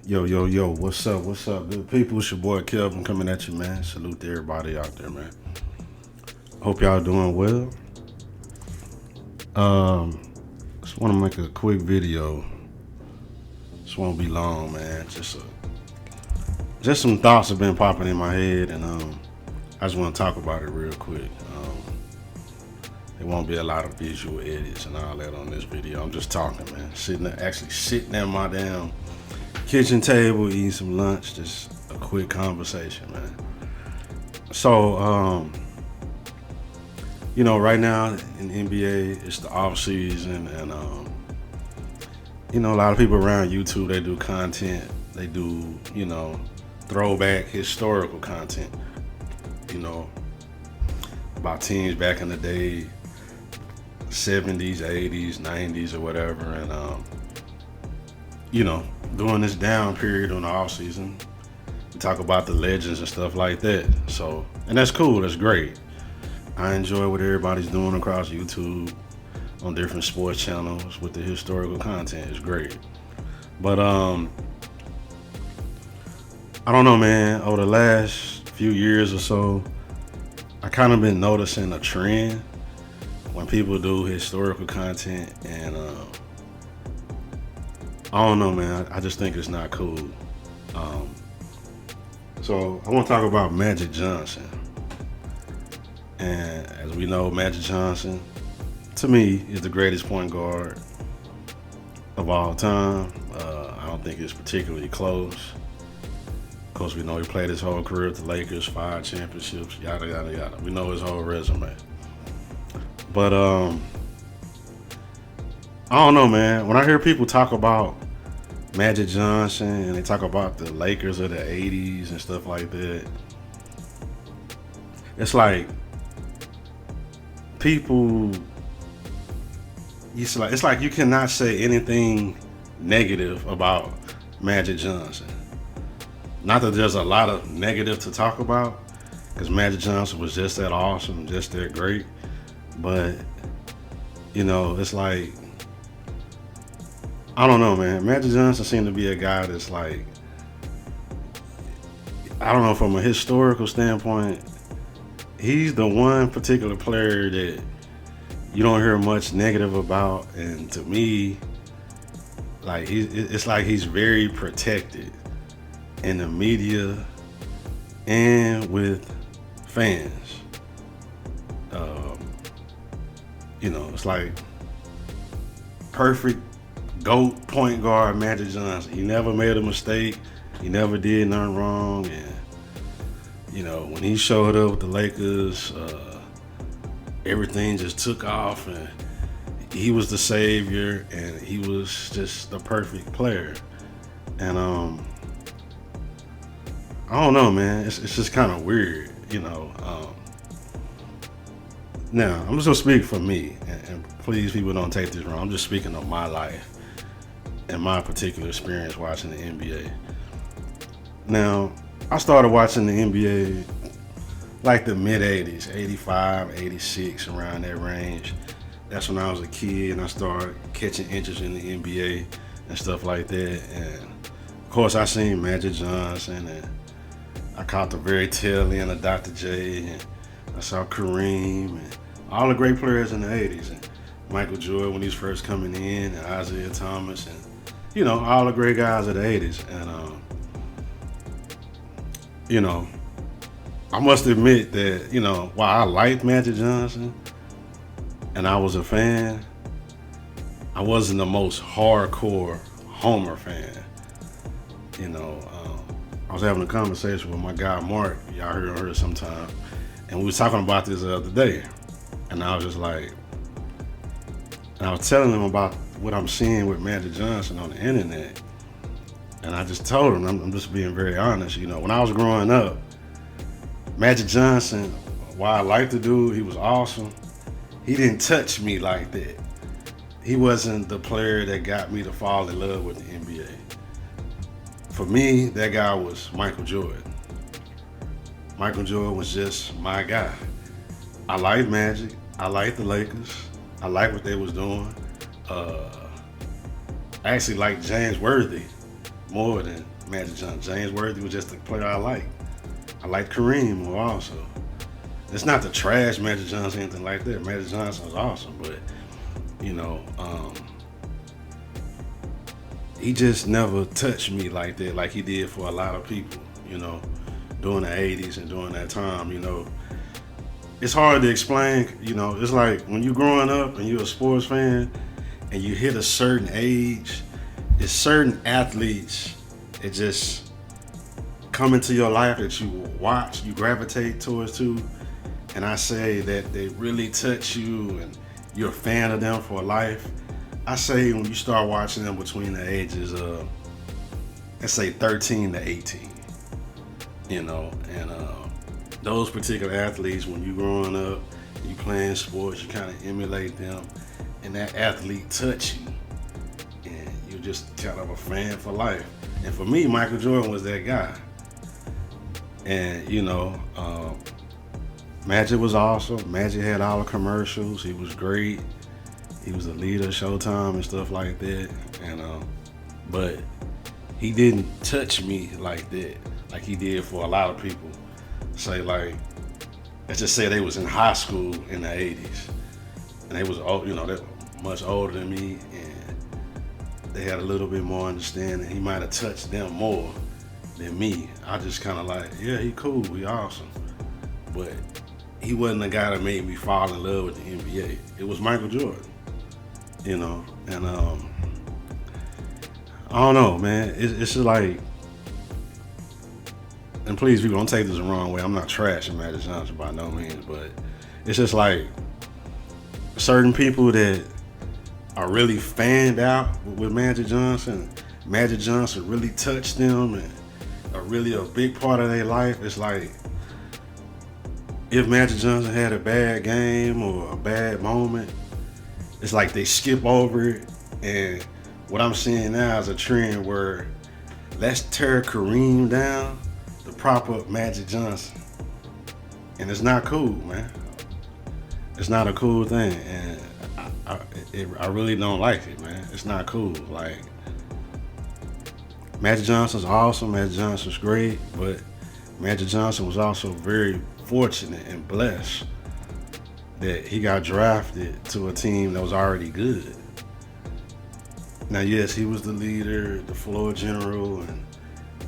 Yo, what's up, good people? It's your boy Kelvin coming at you, man. Salute to everybody out there, man. Hope y'all doing well. Just want to make a quick video. Just won't be long, man. Just some thoughts have been popping in my head, and I just want to talk about it real quick. It won't be a lot of visual edits and all that on this video. I'm just talking, man. Actually sitting at my damn kitchen table, eating some lunch, just a quick conversation, man. So, right now in the NBA, it's the off season, and a lot of people around YouTube, they do content, they do, throwback historical content, about teams back in the day, 70s, 80s, 90s, or whatever, and during this down period on the off season, we talk about the legends and stuff like that. So, and that's cool. That's great. I enjoy what everybody's doing across YouTube on different sports channels with the historical content. It's great. But I don't know, man. Over the last few years or so, I kind of been noticing a trend when people do historical content, and I don't know, man. I just think it's not cool. So I want to talk about Magic Johnson. And as we know, Magic Johnson, to me, is the greatest point guard of all time. I don't think it's particularly close. Of course, we know he played his whole career with the Lakers, 5 championships, yada, yada, yada. We know his whole resume. But I don't know, man. When I hear people talk about Magic Johnson and they talk about the Lakers of the 80s and stuff like that, it's like it's like you cannot say anything negative about Magic Johnson. Not that there's a lot of negative to talk about, because Magic Johnson was just that awesome, just that great. But, it's like, I don't know, man. Magic Johnson seemed to be a guy that's like, I don't know, from a historical standpoint, he's the one particular player that you don't hear much negative about. And to me, like, it's like he's very protected in the media and with fans. It's like perfect GOAT point guard Magic Johnson. He never made a mistake. He never did nothing wrong. And, when he showed up with the Lakers, everything just took off, and he was the savior, and he was just the perfect player. And I don't know, man. It's just kind of weird, Now, I'm just gonna speak for me, and please, people, don't take this wrong. I'm just speaking of my life and my particular experience watching the NBA. Now, I started watching the NBA like the mid 80s, 85, 86, around that range. That's when I was a kid and I started catching interest in the NBA and stuff like that. And of course, I seen Magic Johnson, and I caught the very tail end of Dr. J, and I saw Kareem and all the great players in the 80s, and Michael Jordan when he was first coming in, and Isaiah Thomas, and all the great guys of the 80s. And I must admit that while I liked Magic Johnson and I was a fan, I wasn't the most hardcore Homer fan. I was having a conversation with my guy Mark. Y'all heard it sometime, and we was talking about this the other day. And I was just like, and I was telling him about what I'm seeing with Magic Johnson on the internet. And I just told him, I'm just being very honest. When I was growing up, Magic Johnson, while I liked the dude, he was awesome. He didn't touch me like that. He wasn't the player that got me to fall in love with the NBA. For me, that guy was Michael Jordan. Michael Jordan was just my guy. I liked Magic. I liked the Lakers. I liked what they was doing. I actually liked James Worthy more than Magic Johnson. James Worthy was just the player I liked. I liked Kareem more also. It's not the trash Magic Johnson or anything like that. Magic Johnson was awesome, but you know, he just never touched me like that, like he did for a lot of people. You know, during the '80s and during that time. You know, it's hard to explain. You know, it's like when you're growing up and you're a sports fan and you hit a certain age, it's certain athletes. It just come into your life that you watch, you gravitate towards too. And I say that they really touch you and you're a fan of them for life. I say when you start watching them between the ages of, let's say 13 to 18, you know, and those particular athletes, when you growing up, you playing sports, you kind of emulate them, and that athlete touch you, and you're just kind of a fan for life. And for me, Michael Jordan was that guy. And you know, Magic was awesome. Magic had all the commercials. He was great. He was the leader of Showtime and stuff like that. And but he didn't touch me like that, like he did for a lot of people. Say like, let's just say they was in high school in the '80s, and they was old, you know, they were much older than me, and they had a little bit more understanding. He might have touched them more than me. I just kind of like, yeah, he cool, he awesome, but he wasn't the guy that made me fall in love with the NBA. It was Michael Jordan, you know, and I don't know, man. It's just like, and please, people, don't take this the wrong way. I'm not trashing Magic Johnson by no means, but it's just like certain people that are really fanned out with Magic Johnson. Magic Johnson really touched them and are really a big part of their life. It's like if Magic Johnson had a bad game or a bad moment, it's like they skip over it. And what I'm seeing now is a trend where let's tear Kareem down to prop up Magic Johnson. And it's not cool, man. It's not a cool thing. And I really don't like it, man. It's not cool. Like, Magic Johnson's awesome. Magic Johnson's great. But Magic Johnson was also very fortunate and blessed that he got drafted to a team that was already good. Now, yes, he was the leader, the floor general, and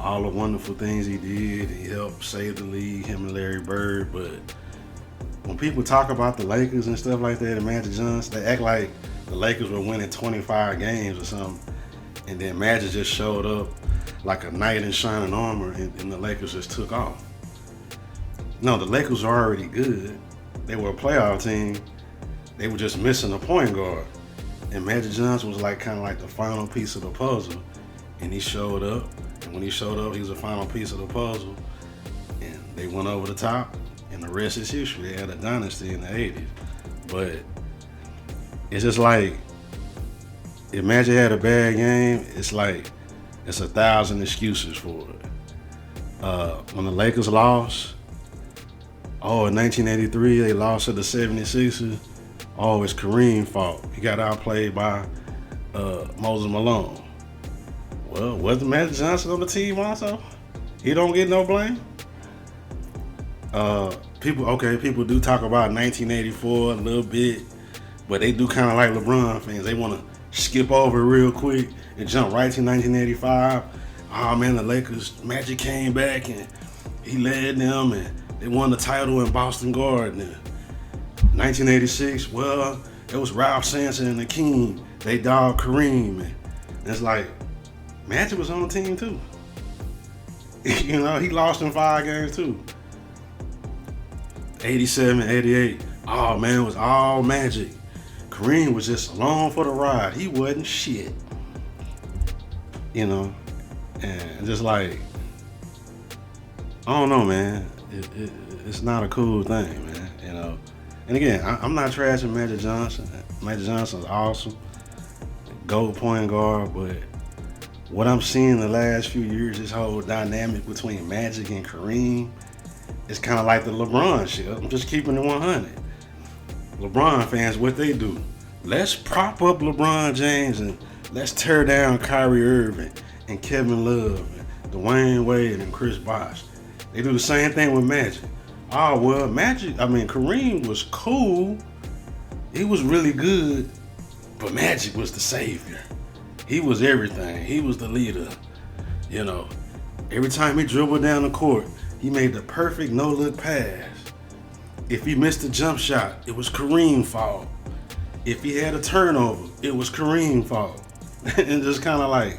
all the wonderful things he did. He helped save the league, him and Larry Bird. But when people talk about the Lakers and stuff like that and Magic Johnson, they act like the Lakers were winning 25 games or something, and then Magic just showed up like a knight in shining armor, and the Lakers just took off. No, the Lakers were already good. They were a playoff team. They were just missing a point guard. And Magic Johnson was like kind of like the final piece of the puzzle. And he showed up. And when he showed up, he was the final piece of the puzzle. And they went over the top. And the rest is history. They had a dynasty in the 80s. But it's just like, if Magic had a bad game, it's like, it's 1,000 excuses for it. When the Lakers lost, in 1983, they lost to the 76ers. Oh, it's Kareem's fault. He got outplayed by Moses Malone. Well, wasn't Magic Johnson on the team also? He don't get no blame? People do talk about 1984 a little bit, but they do kind of like LeBron fans. They want to skip over it real quick and jump right to 1985. Oh man, the Lakers, Magic came back and he led them and they won the title in Boston Garden. 1986, well, it was Ralph Sampson and Hakeem. They dogged Kareem. And it's like, Magic was on the team too. You know, he lost in 5 games too. 87, 88, oh man, it was all Magic. Kareem was just along for the ride. He wasn't shit. You know, and just like, I don't know, man. It's not a cool thing, man. You know. And again, I'm not trashing Magic Johnson. Magic Johnson's awesome, GOAT point guard. But what I'm seeing the last few years, this whole dynamic between Magic and Kareem, it's kind of like the LeBron shit. I'm just keeping it 100. LeBron fans, what they do? Let's prop up LeBron James and let's tear down Kyrie Irving and Kevin Love and Dwayne Wade and Chris Bosh. They do the same thing with Magic. Oh, well, Kareem was cool. He was really good, but Magic was the savior. He was everything. He was the leader. You know, every time he dribbled down the court, he made the perfect no-look pass. If he missed a jump shot, it was Kareem's fault. If he had a turnover, it was Kareem's fault. And just kind of like,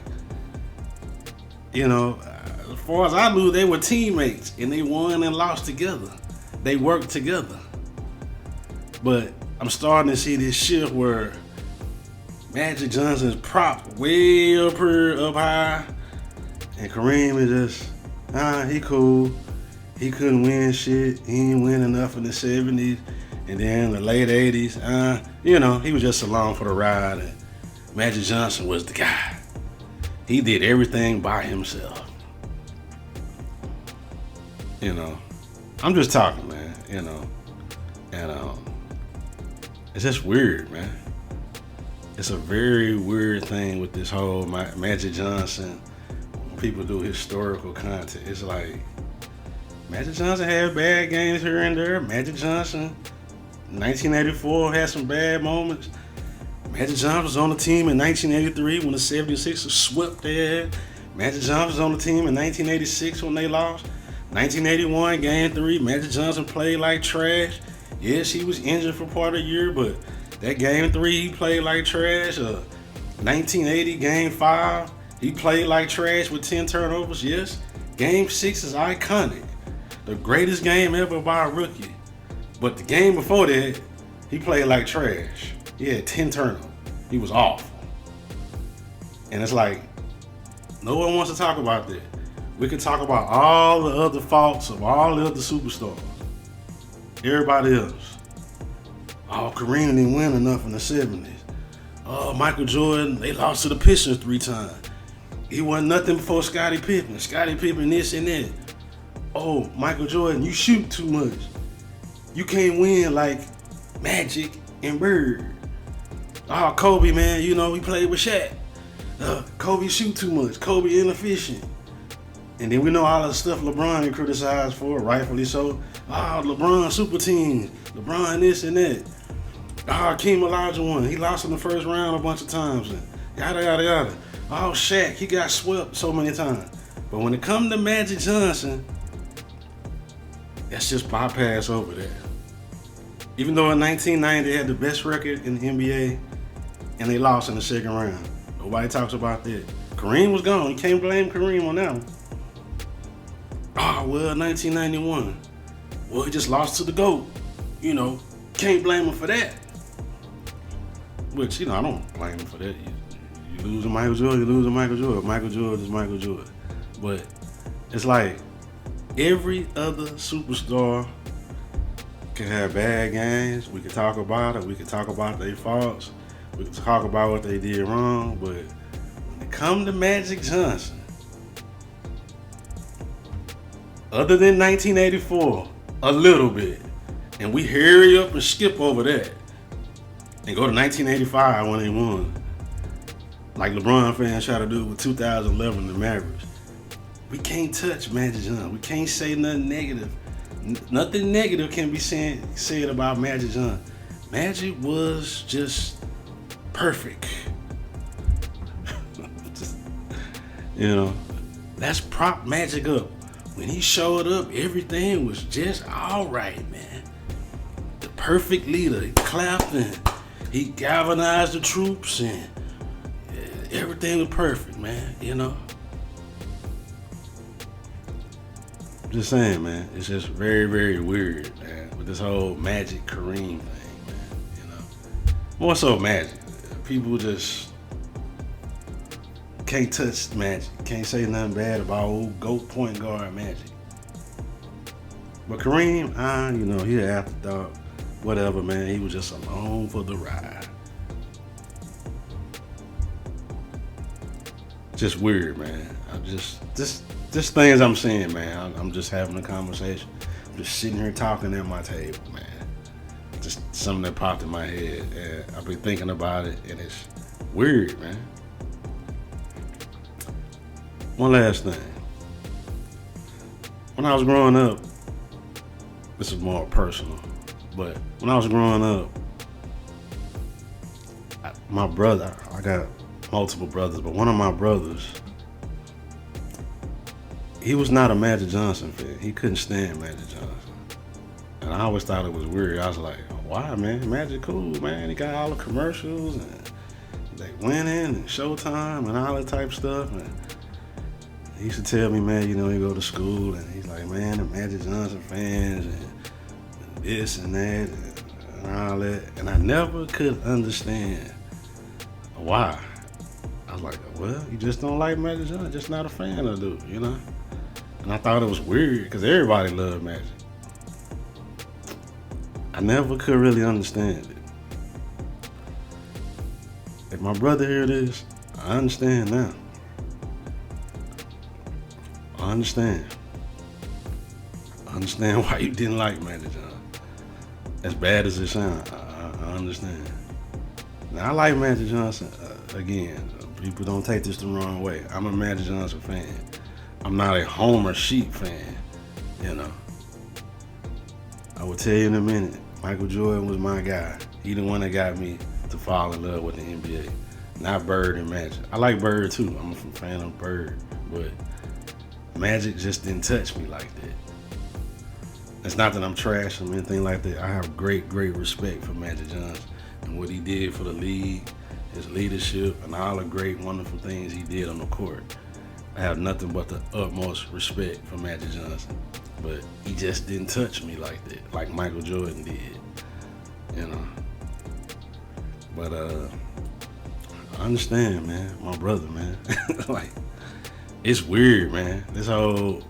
you know, as far as I knew, they were teammates and they won and lost together. They worked together. But I'm starting to see this shift where Magic Johnson's propped way up here, up high, and Kareem is just, he cool. He couldn't win shit. He didn't win enough in the 70s. And then the late 80s, you know, he was just along for the ride. And Magic Johnson was the guy. He did everything by himself. You know, I'm just talking, man, you know. And it's just weird, man. It's a very weird thing with this whole Magic Johnson. When people do historical content, it's like, Magic Johnson had bad games here and there. Magic Johnson, 1984, had some bad moments. Magic Johnson was on the team in 1983 when the 76ers swept their ass. Magic Johnson was on the team in 1986 when they lost. 1981, Game 3, Magic Johnson played like trash. Yes, he was injured for part of the year, but that Game 3, he played like trash. 1980, Game 5, he played like trash with 10 turnovers. Yes, Game 6 is iconic. The greatest game ever by a rookie. But the game before that, he played like trash. He had 10 turnovers. He was awful. And it's like, no one wants to talk about that. We could talk about all the other faults of all the other superstars. Everybody else. Oh, Kareem didn't win enough in the 70s. Oh, Michael Jordan, they lost to the Pistons 3 times. He wasn't nothing before Scottie Pippen. Scottie Pippen this and that. Oh, Michael Jordan, you shoot too much. You can't win like Magic and Bird. Oh, Kobe, man, you know, he played with Shaq. Kobe shoot too much. Kobe inefficient. And then we know all the stuff LeBron criticized for, rightfully so. Oh, LeBron super teams. LeBron this and that. Oh, Hakeem Olajuwon, he lost in the first round a bunch of times. And yada, yada, yada. Oh, Shaq, he got swept so many times. But when it comes to Magic Johnson, that's just bypass over there. Even though in 1990 they had the best record in the NBA and they lost in the second round. Nobody talks about that. Kareem was gone. You can't blame Kareem on that one. Oh, well, 1991. Well, he just lost to the GOAT. You know, can't blame him for that. Which, you know, I don't blame him for that. You lose to Michael Jordan, you lose to Michael Jordan. Michael Jordan is Michael Jordan. But it's like, every other superstar can have bad games. We can talk about it. We can talk about their faults. We can talk about what they did wrong. But when it comes to Magic Johnson, other than 1984, a little bit, and we hurry up and skip over that and go to 1985 when they won, like LeBron fans try to do with 2011 the Mavericks. We can't touch Magic Johnson. We can't say nothing negative. Nothing negative can be said about Magic Johnson. Magic was just perfect. You know, let's prop Magic up. When he showed up, everything was just all right, man. The perfect leader. He clapped and he galvanized the troops and everything was perfect, man, you know. Just saying, man, it's just very, very weird, man, with this whole Magic Kareem thing, man, you know. More so Magic. People just can't touch Magic. Can't say nothing bad about old GOAT point guard Magic. But Kareem, you know, he an afterthought. Whatever, man. He was just along for the ride. Just weird, man. Just things I'm saying, man. I'm just having a conversation. I'm just sitting here talking at my table, man. Just something that popped in my head. And I've been thinking about it, and it's weird, man. One last thing. when I was growing up, this is more personal, but when I was growing up, my brother, I got multiple brothers, but one of my brothers, he was not a Magic Johnson fan. He couldn't stand Magic Johnson. And I always thought it was weird. I was like, why, man? Magic cool, man. He got all the commercials and they winning and Showtime and all that type of stuff. And he used to tell me, man, you know, he go to school and he's like, man, the Magic Johnson fans and this and that and all that. And I never could understand why. I was like, well, you just don't like Magic Johnson, just not a fan of dude, you know? And I thought it was weird because everybody loved Magic. I never could really understand it. If my brother hear this, I understand now. I understand. I understand why you didn't like Magic Johnson. As bad as it sounds, I understand. Now, I like Magic Johnson. Again, people don't take this the wrong way. I'm a Magic Johnson fan. I'm not a Homer Sheep fan, you know. I will tell you in a minute, Michael Jordan was my guy. He the one that got me to fall in love with the NBA. Not Bird and Magic. I like Bird too. I'm a fan of Bird. But Magic just didn't touch me like that. It's not that I'm trash or anything like that. I have great, great respect for Magic Johnson and what he did for the league, his leadership, and all the great, wonderful things he did on the court. I have nothing but the utmost respect for Magic Johnson. But he just didn't touch me like that, like Michael Jordan did, you know. But I understand, man, my brother, man. Like, it's weird, man. This whole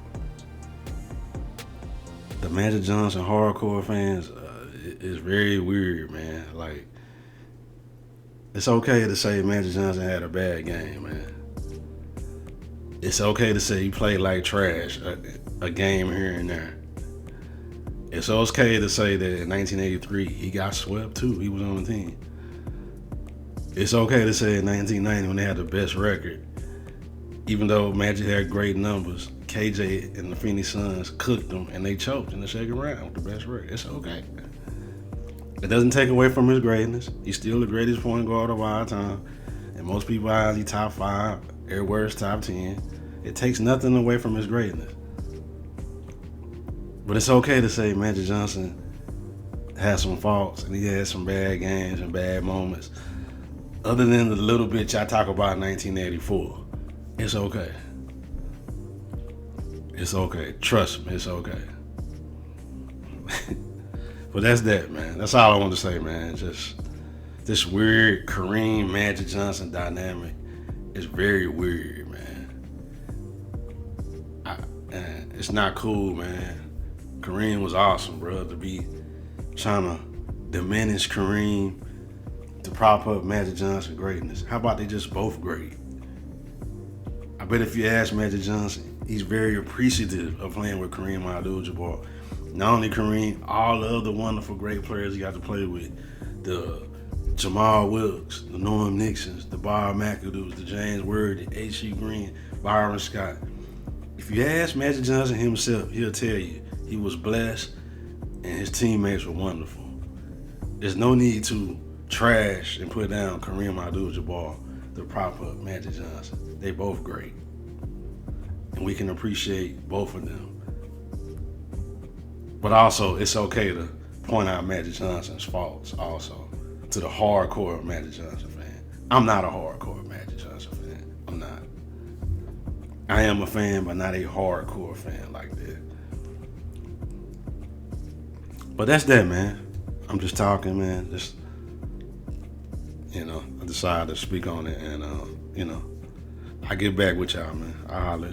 the Magic Johnson hardcore fans is very weird, man. Like, it's okay to say Magic Johnson had a bad game, man. It's okay to say he played like trash a game here and there. It's okay to say that in 1983 he got swept too. He was on the team. It's okay to say in 1990 when they had the best record, even though Magic had great numbers, KJ and the Phoenix Suns cooked them and they choked in the second round with the best record. It's okay. It doesn't take away from his greatness. He's still the greatest point guard of all time. And most people eyes, he top 5, everywhere's top 10. It takes nothing away from his greatness. But it's okay to say Magic Johnson had some faults and he had some bad games and bad moments. Other than the little bitch I talk about in 1984, it's okay. It's okay. Trust me, it's okay. But that's that, man. That's all I want to say, man. Just this weird Kareem Magic Johnson dynamic is very weird, man. It's not cool, man. Kareem was awesome, bro. To be trying to diminish Kareem to prop up Magic Johnson greatness. How about they just both great? I bet if you ask Magic Johnson, he's very appreciative of playing with Kareem Abdul-Jabbar. Not only Kareem, all the other wonderful great players he got to play with. The Jamal Wilkes, the Norm Nixons, the Bob McAdoo's, the James Worthy, H.C. Green, Byron Scott. If you ask Magic Johnson himself, he'll tell you he was blessed and his teammates were wonderful. There's no need to trash and put down Kareem Abdul-Jabbar to prop up Magic Johnson. They both great. And we can appreciate both of them. But also, it's okay to point out Magic Johnson's faults also to the hardcore Magic Johnson fan. I'm not a hardcore Magic Johnson fan. I'm not. I am a fan, but not a hardcore fan like that. But that's that, man. I'm just talking, man. Just, I decided to speak on it, and, I get back with y'all, man. I'll holler.